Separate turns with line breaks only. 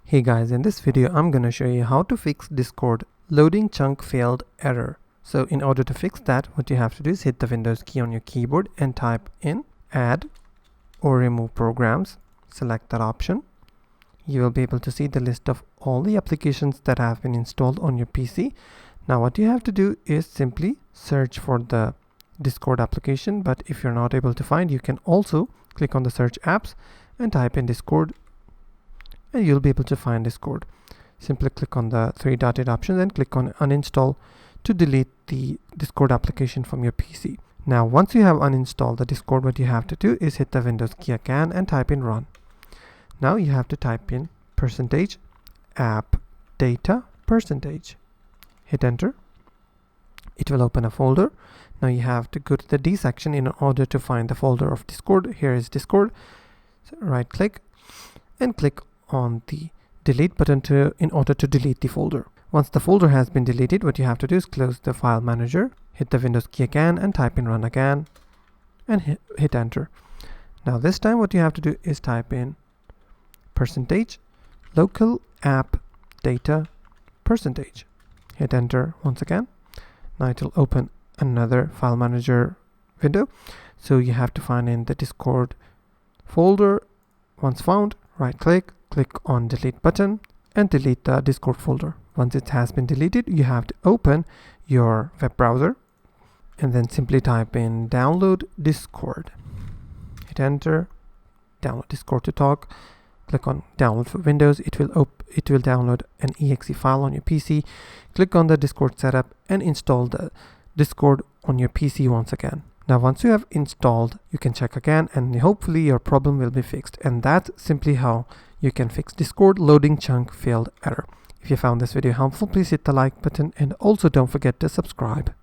Hey guys, in this video I'm gonna show you how to fix Discord loading chunk failed error. So in order to fix that, what you have to do is hit the Windows key on your keyboard and type in add or remove programs. Select that option. You will be able to see the list of all the applications that have been installed on your PC. Now what you have to do is simply search for the Discord application, but if you're not able to find, you can also click on the search apps and type in Discord and you'll be able to find Discord. Simply click on the three dotted options and click on uninstall to delete the Discord application from your PC. Now once you have uninstalled the Discord, what you have to do is hit the Windows key again and type in run. Now you have to type in %app data %. Hit enter. It will open a folder. Now you have to go to the D section in order to find the folder of Discord. Here is Discord. So right click and click on the delete button in order to delete the folder. Once the folder has been deleted, what you have to do is close the file manager, hit the Windows key again and type in run again and hit enter. Now this time what you have to do is type in %local app data %. Hit enter once again. Now it will open another file manager window. So you have to find in the Discord folder. Once found, right click on delete button and delete the Discord folder. Once it has been deleted, you have to open your web browser and then simply type in download Discord. Hit enter. Download Discord to talk. Click on download for Windows. It will download an exe file on your PC. Click on the Discord setup and install the Discord on your PC once again. Now once you have installed, you can check again and hopefully your problem will be fixed. And that's simply how you can fix Discord loading chunk failed error. If you found this video helpful, please hit the like button and also don't forget to subscribe.